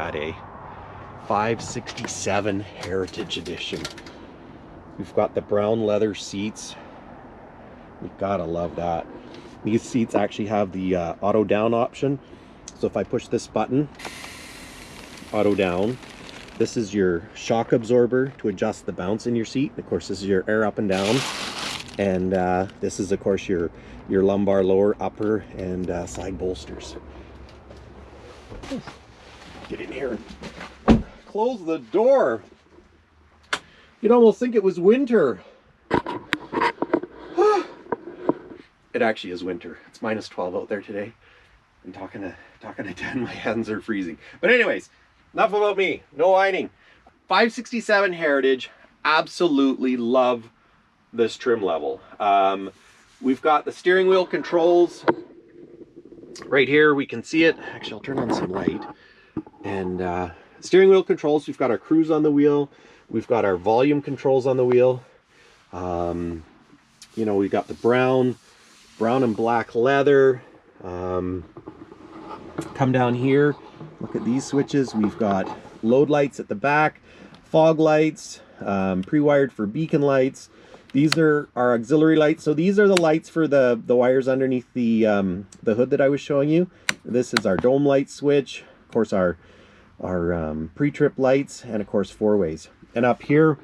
that, eh? 567 Heritage Edition. We've got the brown leather seats. You gotta love that. These seats actually have the auto down option. So if I push this button, auto down, this is your shock absorber to adjust the bounce in your seat. Of course, this is your air up and down. And this is, of course, your lumbar, lower, upper, and side bolsters. Get in here and close the door. You'd almost think it was winter. It actually is winter. It's -12 out there today. I'm talking to 10, my hands are freezing. But anyways, enough about me, no whining. 567 Heritage, absolutely love this trim level. We've got the steering wheel controls right here. We can see it. Actually, I'll turn on some light. And steering wheel controls, we've got our cruise on the wheel. We've got our volume controls on the wheel. You know, we've got the brown and black leather. Come down here, look at these switches. We've got load lights at the back, fog lights, pre-wired for beacon lights. These are our auxiliary lights. So these are the lights for the wires underneath the hood that I was showing you. This is our dome light switch, of course our pre-trip lights, and of course four ways. And up here,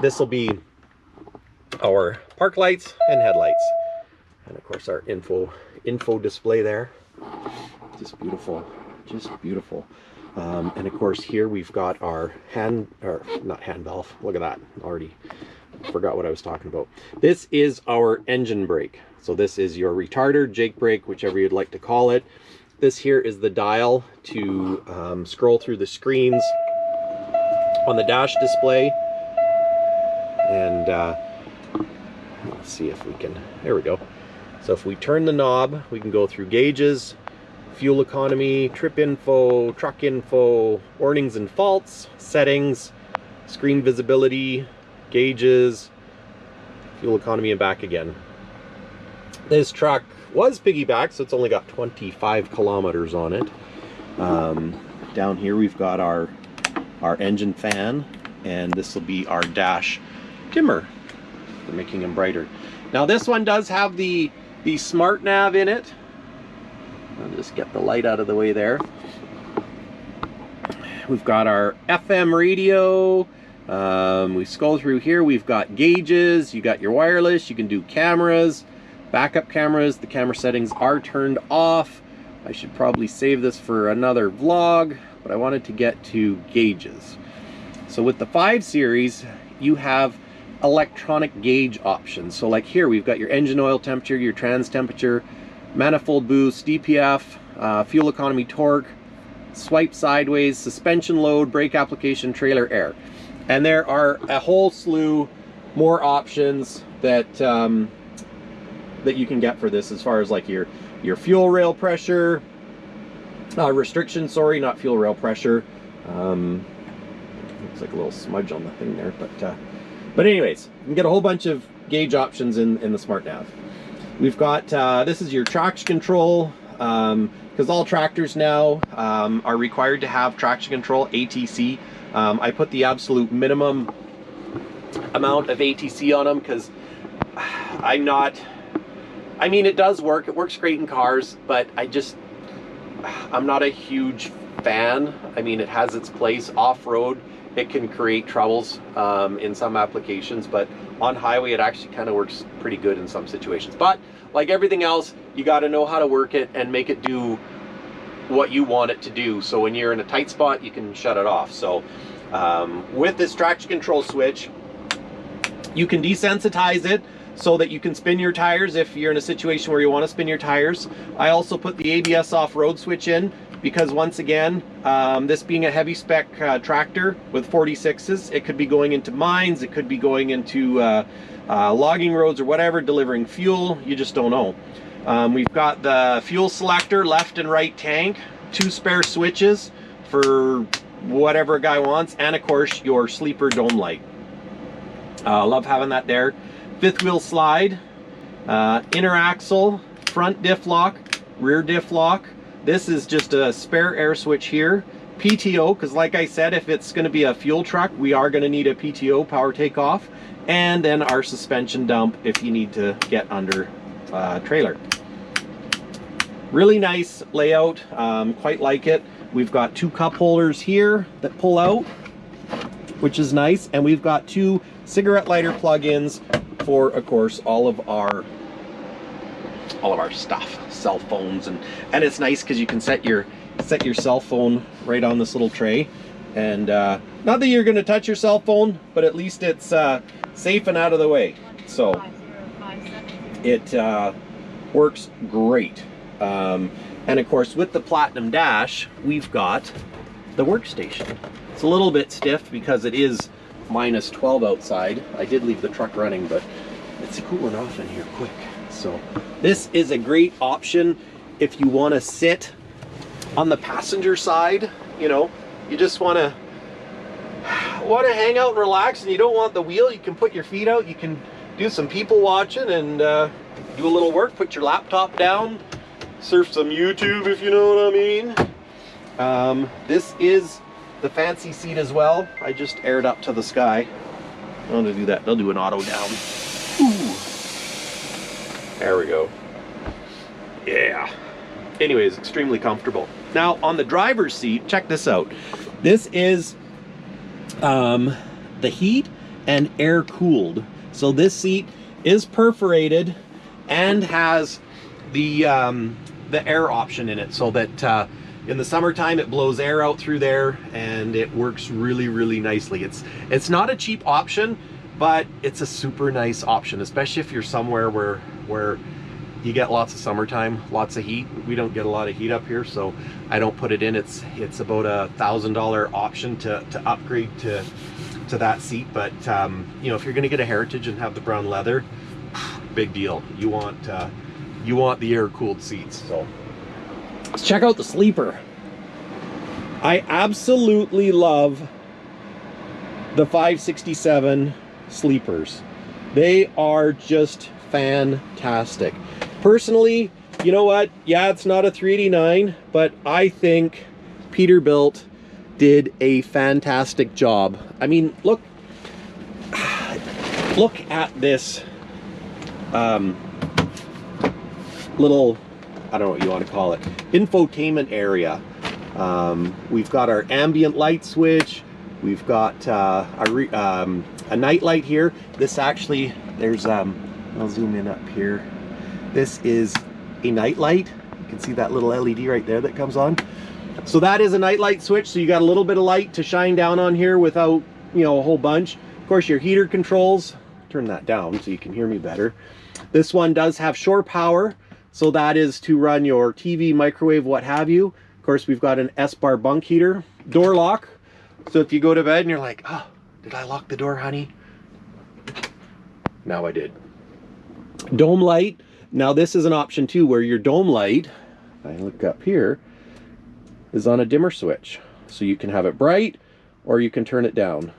this will be our park lights and headlights, and of course our info display there. Just beautiful, just beautiful. And of course here we've got our not hand valve. Look at that, already forgot what I was talking about. This is our engine brake. So this is your retarder, jake brake, whichever you'd like to call it. This here is the dial to scroll through the screens on the dash display. And let's see if we can, there we go. So if we turn the knob, we can go through gauges, fuel economy, trip info, truck info, warnings and faults, settings, screen visibility, gauges, fuel economy, and back again. This truck was piggyback, so it's only got 25 kilometers on it. Down here we've got our engine fan, and this will be our dash dimmer for making them brighter. Now this one does have the smart nav in it. I'll just get the light out of the way there. We've got our FM radio. We scroll through here, we've got gauges, you got your wireless, you can do cameras, backup cameras. The camera settings are turned off. I should probably save this for another vlog, but I wanted to get to gauges. So with the 5 Series, you have electronic gauge options. So like here, we've got your engine oil temperature, your trans temperature, manifold boost, DPF, fuel economy, torque, swipe sideways, suspension load, brake application, trailer air. And there are a whole slew more options that that you can get for this, as far as like your fuel rail pressure, restriction, sorry, not fuel rail pressure. Looks like a little smudge on the thing there, but anyways, you can get a whole bunch of gauge options in the smart nav. We've got this is your traction control, because all tractors now are required to have traction control, ATC. I put the absolute minimum amount of ATC on them because I mean, it does work. It works great in cars, but I'm not a huge fan. I mean, it has its place off-road. It can create troubles in some applications, but on highway, it actually kind of works pretty good in some situations. But like everything else, you got to know how to work it and make it do what you want it to do. So when you're in a tight spot, you can shut it off. So with this traction control switch, you can desensitize it so that you can spin your tires if you're in a situation where you want to spin your tires. I also put the ABS off-road switch in because, once again, this being a heavy spec tractor with 46s, it could be going into mines, it could be going into logging roads or whatever, delivering fuel. You just don't know. We've got the fuel selector, left and right tank, 2 spare switches for whatever a guy wants, and of course your sleeper dome light. Love having that there. 5th wheel slide, inner axle, front diff lock, rear diff lock. This is just a spare air switch here, PTO, because like I said, if it's going to be a fuel truck, we are going to need a PTO, power takeoff, and then our suspension dump if you need to get under trailer. Really nice layout, quite like it. We've got 2 cup holders here that pull out, which is nice, and we've got 2 cigarette lighter plug-ins for, of course, all of our stuff, cell phones, and it's nice because you can set your cell phone right on this little tray, and not that you're going to touch your cell phone, but at least it's safe and out of the way. So it works great. And of course, with the Platinum Dash, we've got the workstation. It's a little bit stiff because it is -12 outside. I did leave the truck running, but it's cooling off in here quick. So this is a great option if you want to sit on the passenger side. You know, you just want to hang out and relax, and you don't want the wheel. You can put your feet out. You can do some people watching and do a little work. Put your laptop down. Surf some YouTube, if you know what I mean. This is the fancy seat as well. I just aired up to the sky. I'm going to do that. They'll do an auto down. Ooh. There we go. Yeah. Anyways, extremely comfortable. Now, on the driver's seat, check this out. This is the heat and air cooled. So this seat is perforated and has the air option in it, so that in the summertime it blows air out through there, and it works really, really nicely. It's not a cheap option, but it's a super nice option, especially if you're somewhere where you get lots of summertime, lots of heat. We don't get a lot of heat up here, so I don't put it in. It's about $1,000 option to upgrade to that seat. But you know, if you're going to get a Heritage and have the brown leather, big deal. You want the air-cooled seats. So let's check out the sleeper. I absolutely love the 567 sleepers. They are just fantastic. Personally, you know what? Yeah, it's not a 389, but I think Peterbilt did a fantastic job. I mean, look at this little, I don't know what you want to call it, infotainment area. We've got our ambient light switch. We've got a night light here. This actually, there's I'll zoom in up here. This is a night light. You can see that little LED right there that comes on. So that is a night light switch. So you got a little bit of light to shine down on here without, you know, a whole bunch. Of course, your heater controls. Turn that down so you can hear me better. This one does have shore power. So that is to run your TV, microwave, what have you. Of course, we've got an S-bar bunk heater. Door lock. So if you go to bed and you're like, oh, did I lock the door, honey? Now I did. Dome light. Now this is an option too, where your dome light, if I look up here, is on a dimmer switch. So you can have it bright or you can turn it down.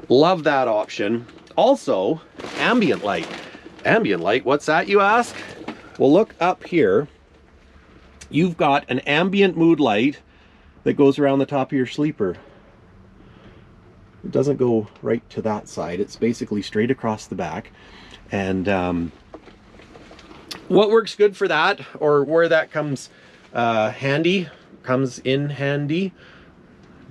Love that option. Also, ambient light. Ambient light, what's that, you ask? Well, look up here. You've got an ambient mood light that goes around the top of your sleeper. It doesn't go right to that side. It's basically straight across the back. And what works good for that, or where that comes in handy,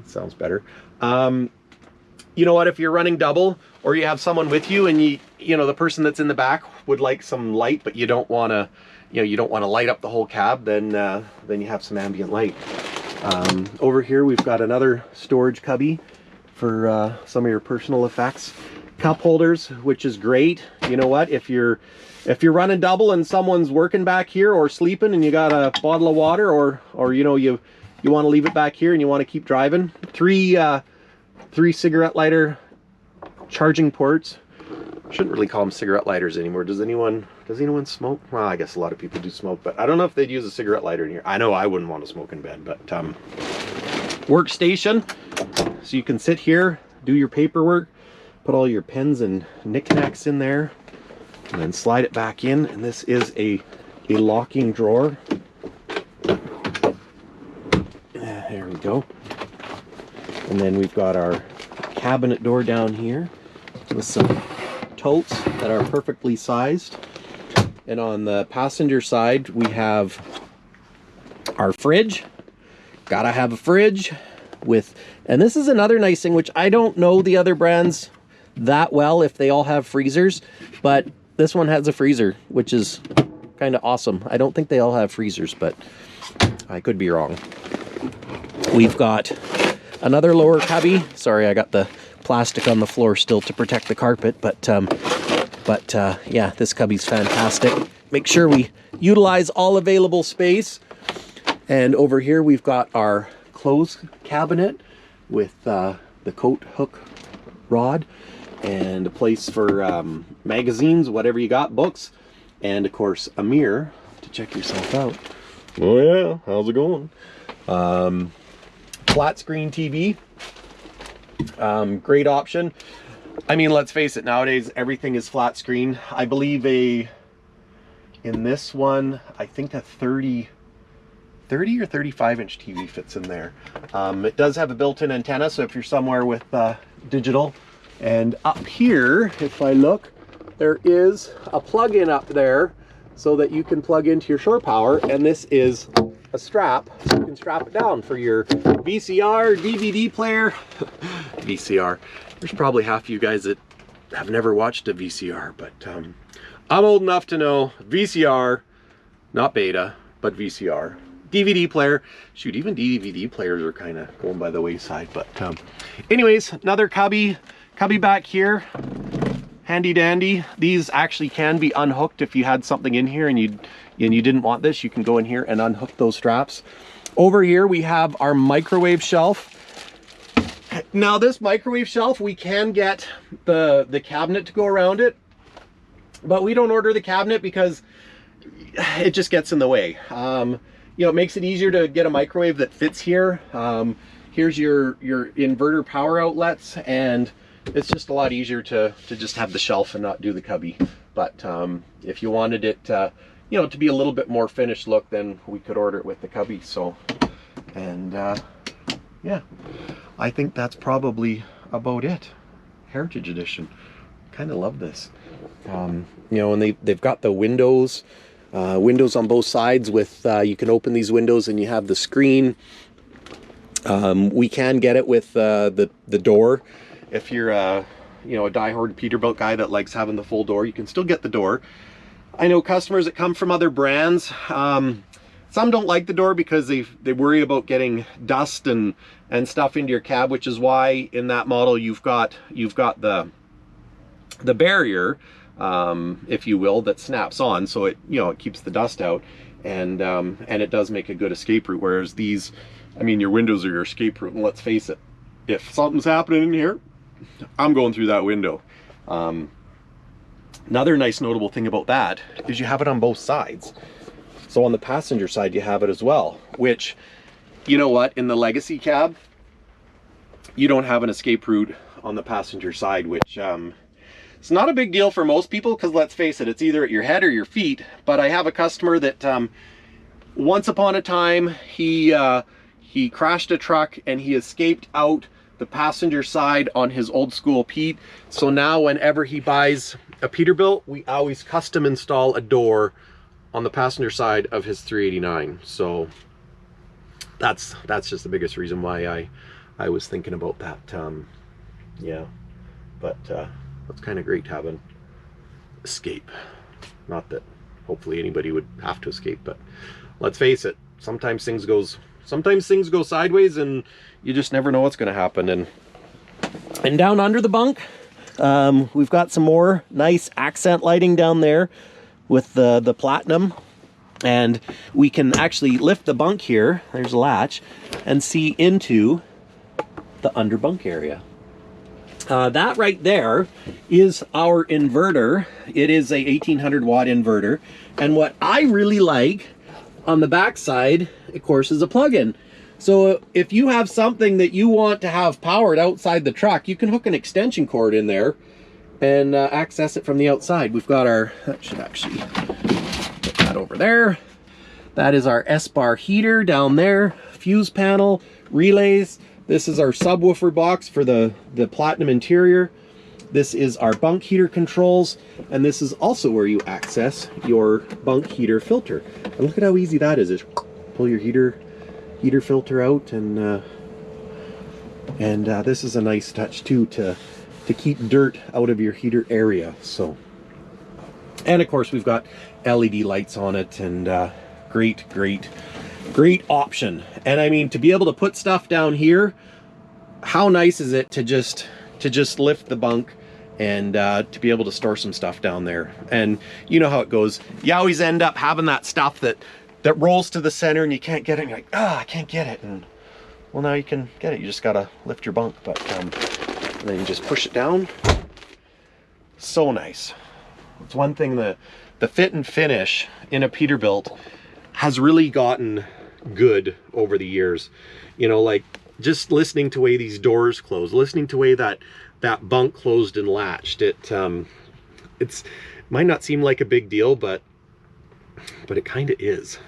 it sounds better. You know what, if you're running double or you have someone with you and you know the person that's in the back would like some light, but you don't want to, you know, you don't want to light up the whole cab, then you have some ambient light. Over here we've got another storage cubby for some of your personal effects. Cup holders, which is great. You know what, if you're running double and someone's working back here or sleeping and you got a bottle of water, or you know, you want to leave it back here and you want to keep driving, three cigarette lighter charging ports. Shouldn't really call them cigarette lighters anymore. Does anyone smoke? Well, I guess a lot of people do smoke, but I don't know if they'd use a cigarette lighter in here. I know I wouldn't want to smoke in bed. But workstation, so you can sit here, do your paperwork, put all your pens and knickknacks in there, and then slide it back in. And this is a locking drawer. There we go. And then we've got our cabinet door down here with some totes that are perfectly sized. And on the passenger side, we have our fridge. Gotta have a fridge with, and this is another nice thing, which I don't know the other brands that well if they all have freezers, but this one has a freezer, which is kind of awesome. I don't think they all have freezers, but I could be wrong. We've got another lower cubby. Sorry, I got the plastic on the floor still to protect the carpet, but yeah, this cubby's fantastic. Make sure we utilize all available space. And over here we've got our clothes cabinet with the coat hook rod and a place for magazines, whatever you got, books, and of course a mirror to check yourself out. Oh yeah, how's it going? Flat screen TV, great option. I mean, let's face it, nowadays everything is flat screen. I believe in this one, I think a 30 or 35 inch TV fits in there. It does have a built-in antenna, so if you're somewhere with digital. And up here, if I look, there is a plug-in up there so that you can plug into your shore power, and this is a strap, so you can strap it down for your VCR, DVD player. VCR. There's probably half of you guys that have never watched a VCR, but I'm old enough to know VCR, not beta, but VCR. DVD player, shoot, even DVD players are kind of going by the wayside, but anyways, another cubby back here, handy dandy. These actually can be unhooked if you had something in here and you didn't want this. You can go in here and unhook those straps. Over here we have our microwave shelf. Now this microwave shelf, we can get the cabinet to go around it, but we don't order the cabinet because it just gets in the way. You know, it makes it easier to get a microwave that fits here. Here's your inverter power outlets, and it's just a lot easier to just have the shelf and not do the cubby. But if you wanted it, you know, to be a little bit more finished look, then we could order it with the cubby. So, and yeah, I think that's probably about it. Heritage Edition. Kind of love this. You know, and they've got the windows. Windows on both sides with you can open these windows and you have the screen. We can get it with the door. If you're you know, a diehard Peterbilt guy that likes having the full door, you can still get the door. I know customers that come from other brands, some don't like the door because they worry about getting dust and stuff into your cab, which is why in that model you've got the barrier, if you will, that snaps on, so it, you know, it keeps the dust out, and it does make a good escape route. Whereas these, I mean, your windows are your escape route, and let's face it, if something's happening in here, I'm going through that window. Another nice notable thing about that is you have it on both sides. So on the passenger side you have it as well, which, you know what, in the Legacy cab you don't have an escape route on the passenger side, which it's not a big deal for most people, because let's face it, it's either at your head or your feet. But I have a customer that once upon a time he crashed a truck and he escaped out the passenger side on his old school Pete. So now whenever he buys a Peterbilt, we always custom install a door on the passenger side of his 389. So that's just the biggest reason why I was thinking about that. Yeah, but that's kind of great having escape. Not that hopefully anybody would have to escape, but let's face it, sometimes things go sideways and you just never know what's going to happen. And down under the bunk, we've got some more nice accent lighting down there with the platinum, and we can actually lift the bunk here, there's a latch, and see into the under-bunk area. That right there is our inverter. It is a 1800 watt inverter, and what I really like on the back side, of course, is a plug-in. So if you have something that you want to have powered outside the truck, you can hook an extension cord in there and access it from the outside. We've got our, that should actually put that over there. That is our S-bar heater down there, fuse panel, relays, This is our subwoofer box for the platinum interior. This is our bunk heater controls, and this is also where you access your bunk heater filter. And look at how easy that is. Just pull your heater filter out, and this is a nice touch too to keep dirt out of your heater area. So, and of course we've got LED lights on it, and great option. And I mean, to be able to put stuff down here, how nice is it to just lift the bunk and to be able to store some stuff down there. And you know how it goes. You always end up having that stuff that rolls to the center and you can't get it. And you're like, I can't get it. And well, now you can get it. You just gotta lift your bunk, but and then you just push it down. So nice. It's one thing, the fit and finish in a Peterbilt has really gotten good over the years. You know, like just listening to the way these doors close, listening to the way that bunk closed and latched, it's might not seem like a big deal, but it kind of is.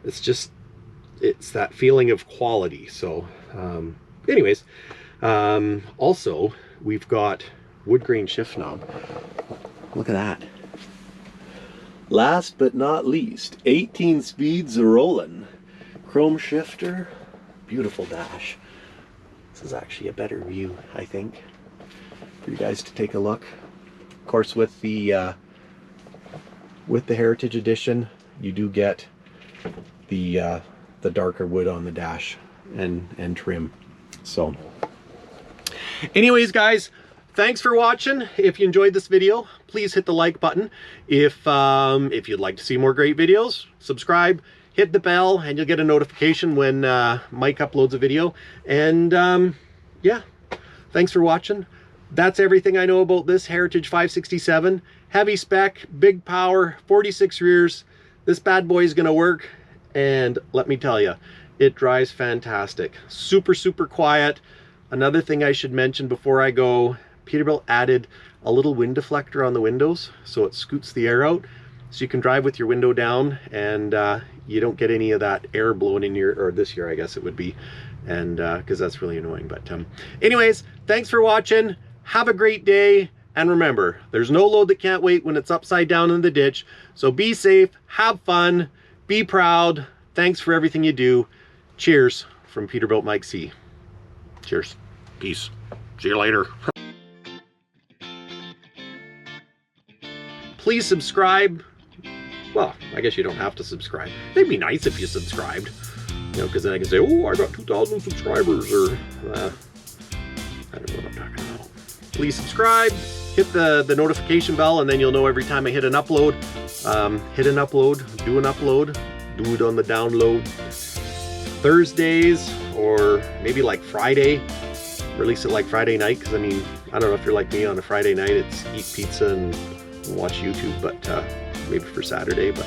It's that feeling of quality. So anyways, also we've got wood grain shift knob. Look at that. Last but not least, 18 speeds rolling. Chrome shifter, beautiful dash. This is actually a better view, I think, for you guys to take a look. Of course, with the Heritage Edition, you do get the darker wood on the dash and trim. So, anyways, guys, thanks for watching. If you enjoyed this video, please hit the like button. If you'd like to see more great videos, subscribe, hit the bell, and you'll get a notification when Mike uploads a video. And yeah, thanks for watching. That's everything I know about this Heritage 567. Heavy spec, big power, 46 rears. This bad boy is gonna work, and let me tell you, it drives fantastic. Super quiet. Another thing I should mention before I go, Peterbilt added a little wind deflector on the windows, so it scoots the air out, so you can drive with your window down, and you don't get any of that air blowing in your, or this year I guess it would be, and because that's really annoying. But anyways, thanks for watching. Have a great day, and remember, there's no load that can't wait when it's upside down in the ditch. So be safe, have fun, be proud. Thanks for everything you do. Cheers from Peterbilt Mike C. Cheers. Peace. See you later. Please subscribe. Well, I guess you don't have to subscribe. It'd be nice if you subscribed, you know, because then I can say, oh, I got 2,000 subscribers, or I don't know what I'm talking about. Please subscribe, hit the notification bell, and then you'll know every time I hit an upload. Hit an upload, do an upload, do it on the download. Thursdays, or maybe like Friday, release it like Friday night, because I mean, I don't know if you're like me on a Friday night, it's eat pizza and watch YouTube, but maybe for Saturday, but